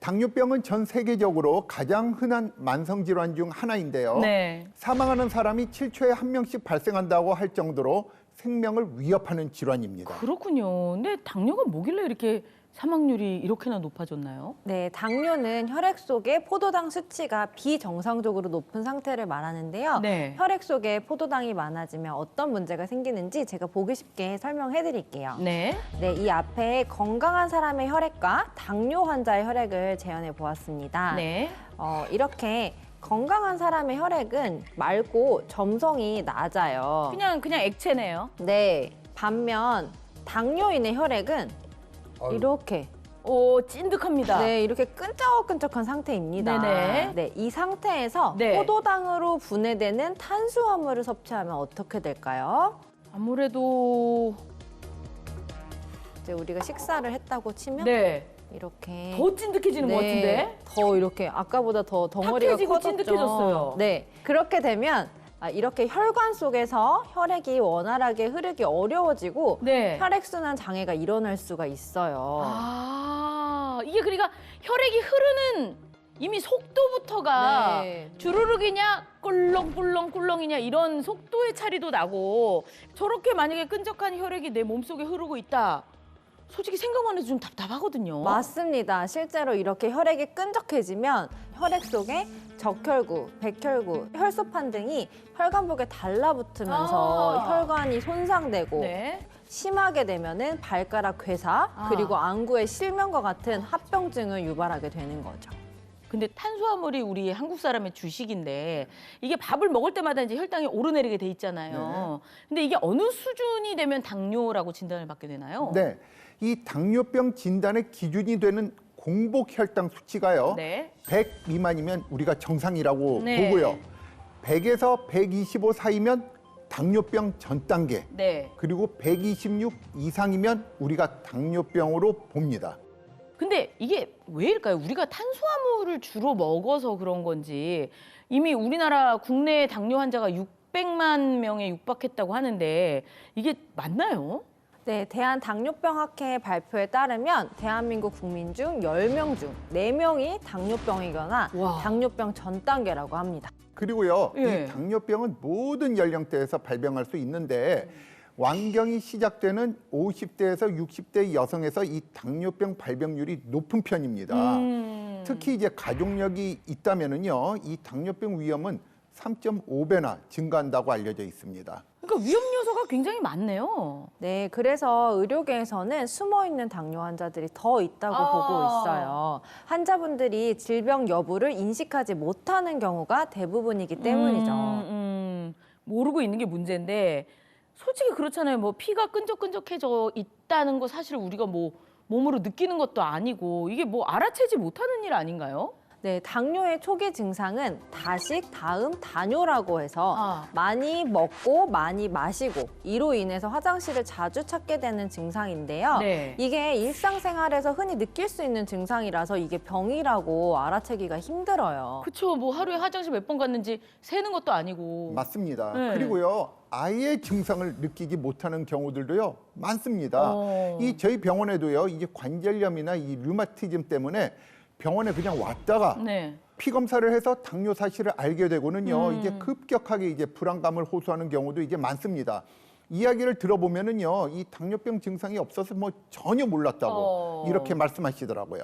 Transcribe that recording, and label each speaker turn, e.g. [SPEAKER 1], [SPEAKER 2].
[SPEAKER 1] 당뇨병은 전 세계적으로 가장 흔한 만성질환 중 하나인데요.
[SPEAKER 2] 네.
[SPEAKER 1] 사망하는 사람이 7초에 1명씩 발생한다고 할 정도로 생명을 위협하는 질환입니다.
[SPEAKER 2] 그렇군요. 근데 당뇨가 뭐길래 이렇게 사망률이 이렇게나 높아졌나요?
[SPEAKER 3] 네, 당뇨는 혈액 속의 포도당 수치가 비정상적으로 높은 상태를 말하는데요.
[SPEAKER 2] 네.
[SPEAKER 3] 혈액 속에 포도당이 많아지면 어떤 문제가 생기는지 제가 보기 쉽게 설명해 드릴게요.
[SPEAKER 2] 네.
[SPEAKER 3] 네, 이 앞에 건강한 사람의 혈액과 당뇨 환자의 혈액을 재현해 보았습니다.
[SPEAKER 2] 네.
[SPEAKER 3] 이렇게 건강한 사람의 혈액은 맑고 점성이 낮아요.
[SPEAKER 2] 그냥 액체네요.
[SPEAKER 3] 네, 반면 당뇨인의 혈액은 이렇게
[SPEAKER 2] 오, 찐득합니다.
[SPEAKER 3] 네, 이렇게 끈적끈적한 상태입니다.
[SPEAKER 2] 네네.
[SPEAKER 3] 네, 이 상태에서
[SPEAKER 2] 네.
[SPEAKER 3] 포도당으로 분해되는 탄수화물을 섭취하면 어떻게 될까요?
[SPEAKER 2] 아무래도
[SPEAKER 3] 이제 우리가 식사를 했다고 치면
[SPEAKER 2] 네.
[SPEAKER 3] 이렇게
[SPEAKER 2] 더 찐득해지는 것 같은데?
[SPEAKER 3] 더 이렇게 아까보다 더 덩어리가
[SPEAKER 2] 탁해지고
[SPEAKER 3] 커졌죠.
[SPEAKER 2] 찐득해졌어요.
[SPEAKER 3] 네, 그렇게 되면 이렇게 혈관 속에서 혈액이 원활하게 흐르기 어려워지고
[SPEAKER 2] 네.
[SPEAKER 3] 혈액순환 장애가 일어날 수가 있어요.
[SPEAKER 2] 아, 이게 그러니까 혈액이 흐르는 이미 속도부터가
[SPEAKER 3] 네.
[SPEAKER 2] 주르륵이냐 꿀렁꿀렁꿀렁이냐 이런 속도의 차이도 나고 저렇게 만약에 끈적한 혈액이 내 몸속에 흐르고 있다. 솔직히 생각만 해도 좀 답답하거든요.
[SPEAKER 3] 맞습니다. 실제로 이렇게 혈액이 끈적해지면 혈액 속에 적혈구, 백혈구, 혈소판 등이 혈관복에 달라붙으면서 혈관이 손상되고
[SPEAKER 2] 네.
[SPEAKER 3] 심하게 되면은 발가락 괴사 그리고 안구의 실명과 같은 합병증을 유발하게 되는 거죠.
[SPEAKER 2] 근데 탄수화물이 우리 한국 사람의 주식인데 이게 밥을 먹을 때마다 이제 혈당이 오르내리게 돼 있잖아요. 근데 이게 어느 수준이 되면 당뇨라고 진단을 받게 되나요?
[SPEAKER 1] 네, 이 당뇨병 진단의 기준이 되는 공복 혈당 수치가요.
[SPEAKER 2] 네.
[SPEAKER 1] 100 미만이면 우리가 정상이라고
[SPEAKER 2] 네.
[SPEAKER 1] 보고요. 100에서 125 사이면 당뇨병 전 단계.
[SPEAKER 2] 네.
[SPEAKER 1] 그리고 126 이상이면 우리가 당뇨병으로 봅니다.
[SPEAKER 2] 근데 이게 왜일까요? 우리가 탄수화물을 주로 먹어서 그런 건지 이미 우리나라 국내 당뇨 환자가 600만 명에 육박했다고 하는데 이게 맞나요?
[SPEAKER 3] 네, 대한당뇨병학회 발표에 따르면 대한민국 국민 중 10명 중 4명이 당뇨병이거나
[SPEAKER 2] 와.
[SPEAKER 3] 당뇨병 전 단계라고 합니다.
[SPEAKER 1] 그리고요,
[SPEAKER 2] 예.
[SPEAKER 1] 이 당뇨병은 모든 연령대에서 발병할 수 있는데 완경이 시작되는 50대에서 60대 여성에서 이 당뇨병 발병률이 높은 편입니다. 특히 이제 가족력이 있다면은요, 이 당뇨병 위험은 3.5배나 증가한다고 알려져 있습니다.
[SPEAKER 2] 그러니까 위험 요소가 굉장히 많네요.
[SPEAKER 3] 네, 그래서 의료계에서는 숨어있는 당뇨 환자들이 더 있다고 보고 있어요. 환자분들이 질병 여부를 인식하지 못하는 경우가 대부분이기 때문이죠.
[SPEAKER 2] 모르고 있는 게 문제인데 솔직히 그렇잖아요. 뭐 피가 끈적끈적해져 있다는 거 사실 우리가 뭐 몸으로 느끼는 것도 아니고 이게 뭐 알아채지 못하는 일 아닌가요?
[SPEAKER 3] 네, 당뇨의 초기 증상은 다식, 다음, 다뇨라고 해서 많이 먹고 많이 마시고 이로 인해서 화장실을 자주 찾게 되는 증상인데요.
[SPEAKER 2] 네.
[SPEAKER 3] 이게 일상생활에서 흔히 느낄 수 있는 증상이라서 이게 병이라고 알아채기가 힘들어요.
[SPEAKER 2] 그렇죠. 뭐 하루에 화장실 몇 번 갔는지 세는 것도 아니고.
[SPEAKER 1] 맞습니다.
[SPEAKER 2] 네.
[SPEAKER 1] 그리고요, 아예 증상을 느끼지 못하는 경우들도요, 많습니다. 이 저희 병원에도요, 이제 관절염이나 이 류마티즘 때문에 병원에 그냥 왔다가
[SPEAKER 2] 네.
[SPEAKER 1] 피 검사를 해서 당뇨 사실을 알게 되고는요, 이제 급격하게 이제 불안감을 호소하는 경우도 이제 많습니다. 이야기를 들어보면은요, 이 당뇨병 증상이 없어서 뭐 전혀 몰랐다고 이렇게 말씀하시더라고요.